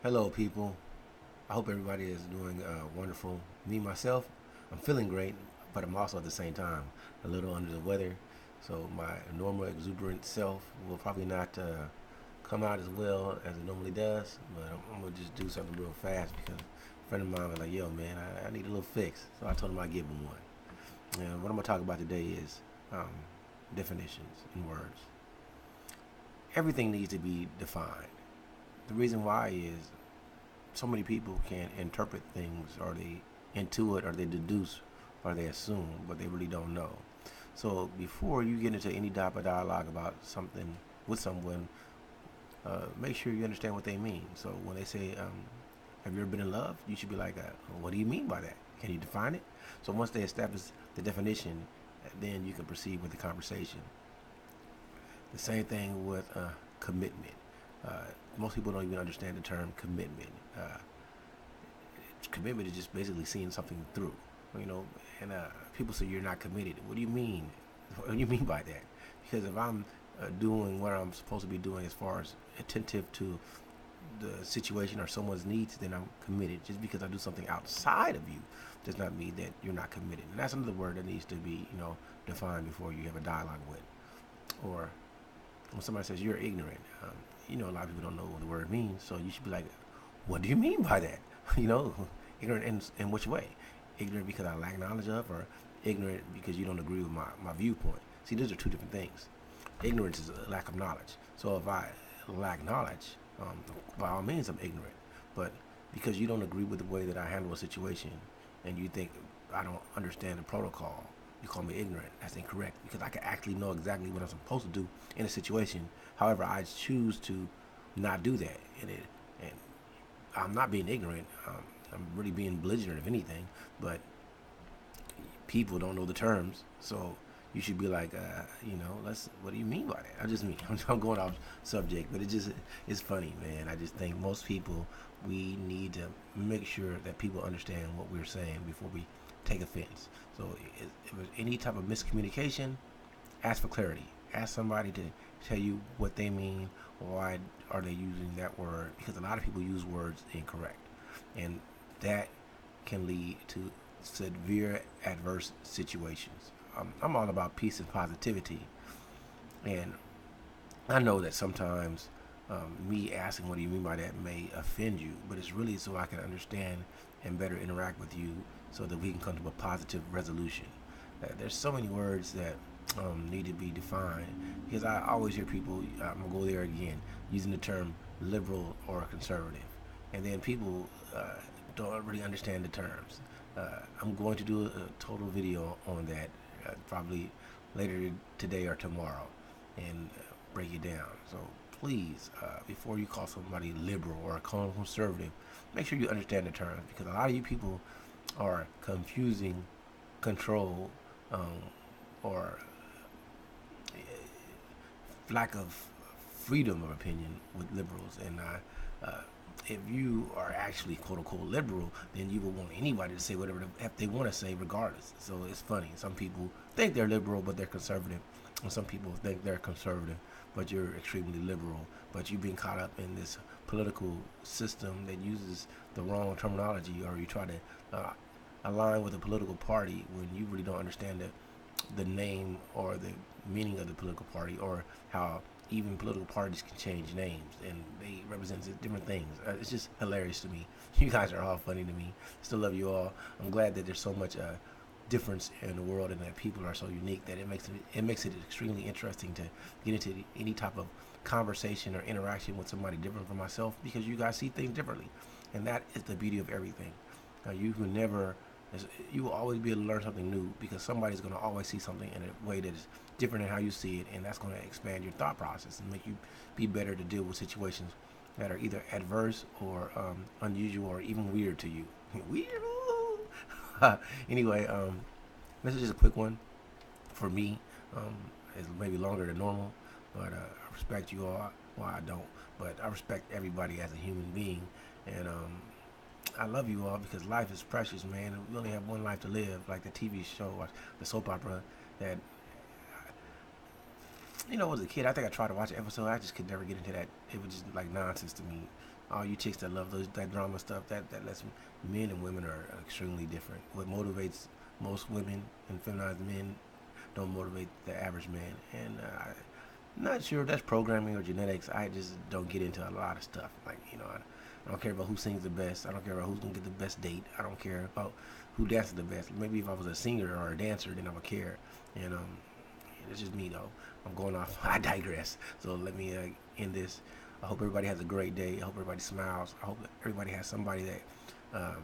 Hello, people. I hope everybody is doing wonderful. Me, myself, I'm feeling great, but I'm also at the same time a little under the weather. So my normal exuberant self will probably not come out as well as it normally does. But I'm gonna just do something real fast because a friend of mine was like, "Yo, man, I need a little fix." So I told him I'd give him one. And what I'm gonna talk about today is um, definitions in words. Everything needs to be defined. The reason why is so many people can interpret things, or they intuit, or they deduce, or they assume, but they really don't know. So before you get into any type of dialogue about something with someone, make sure you understand what they mean. So when they say, "Have you ever been in love?" you should be like, well, "What do you mean by that? Can you define it?" So once they establish the definition, then you can proceed with the conversation. The same thing with commitment. Uh, Most people don't even understand the term commitment. Commitment is just basically seeing something through, you know. And people say you're not committed. What do you mean? What do you mean by that? Because if I'm doing what I'm supposed to be doing as far as attentive to the situation or someone's needs, then I'm committed. Just because I do something outside of you does not mean that you're not committed. And that's another word that needs to be, defined before you have a dialogue with. Or when somebody says you're ignorant, a lot of people don't know what the word means, so you should be like, what do you mean by that? you know, ignorant in which way? Ignorant because I lack knowledge of, or ignorant because you don't agree with my viewpoint? See, those are two different things. Ignorance is a lack of knowledge. So if I lack knowledge, by all means, I'm ignorant. But because you don't agree with the way that I handle a situation, and you think I don't understand the protocol, you call me ignorant. That's incorrect, because I can actually know exactly what I'm supposed to do in a situation. However, I choose to not do that, and I'm not being ignorant. I'm really being belligerent, if anything. But people don't know the terms, so you should be like, let's. What do you mean by that? I just mean I'm going off subject, but it's funny, man. I just think most people, we need to make sure that people understand what we're saying before we take offense. So if there's any type of miscommunication, ask for clarity. Ask somebody to tell you what they mean. Why are they using that word? Because a lot of people use words incorrect, and that can lead to severe adverse situations. I'm all about peace and positivity, and I know that sometimes me asking what do you mean by that may offend you, but it's really so I can understand and better interact with you, so that we can come to a positive resolution. There's so many words that need to be defined, because I always hear people, I'm going to go there again, using the term liberal or conservative. And then people don't really understand the terms. I'm going to do a total video on that, probably later today or tomorrow, and break it down. So please, before you call somebody liberal or call them conservative, make sure you understand the terms, because a lot of you people are confusing control, or lack of freedom of opinion with liberals. And if you are actually quote unquote liberal, then you will want anybody to say whatever the heck they want to say, regardless. So it's funny. Some people think they're liberal, but they're conservative. And some people think they're conservative, but you're extremely liberal. But you've been caught up in this political system that uses the wrong terminology, or you try to align with a political party when you really don't understand the name or the meaning of the political party, or how even political parties can change names and they represent different things. It's just hilarious to me. You guys are all funny to me. Still love you all. I'm glad that there's so much difference in the world, and that people are so unique that it makes it extremely interesting to get into any type of conversation or interaction with somebody different from myself, because you guys see things differently, and that is the beauty of everything. You can never you will always be able to learn something new, because somebody's going to always see something in a way that is different than how you see it, and that's going to expand your thought process and make you be better to deal with situations that are either adverse or unusual or even weird to you. Weird. Anyway, this is just a quick one for me. It's maybe longer than normal, but I respect you all. Well, I don't, but I respect everybody as a human being, and I love you all, because life is precious, man. We only have one life to live, like the TV show or the soap opera that As a kid, I think I tried to watch an episode. I just could never get into that. It was just like nonsense to me. All you chicks that love that drama stuff, that lets men and women are extremely different. What motivates most women and feminized men don't motivate the average man. And I'm not sure if that's programming or genetics. I just don't get into a lot of stuff. I don't care about who sings the best. I don't care about who's gonna get the best date. I don't care about who dances the best. Maybe if I was a singer or a dancer, then I would care. And it's just me though. I'm going off. I digress. So let me end this. I hope everybody has a great day. I hope everybody smiles. I hope everybody has somebody that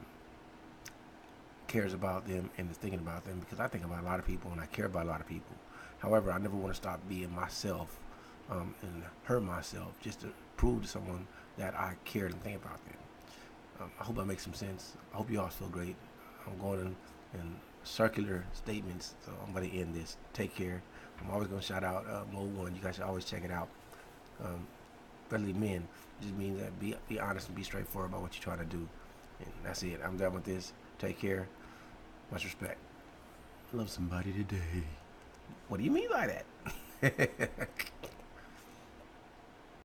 cares about them and is thinking about them, because I think about a lot of people and I care about a lot of people. However, I never want to stop being myself and hurt myself just to prove to someone that I cared and think about them. I hope that makes some sense. I hope you all feel great. I'm going in circular statements, so I'm going to end this. Take care. I'm always going to shout out Mode 1. You guys should always check it out. Especially men. It just means that be honest and be straightforward about what you're trying to do. And that's it. I'm done with this. Take care. Much respect. Love somebody today. What do you mean by that?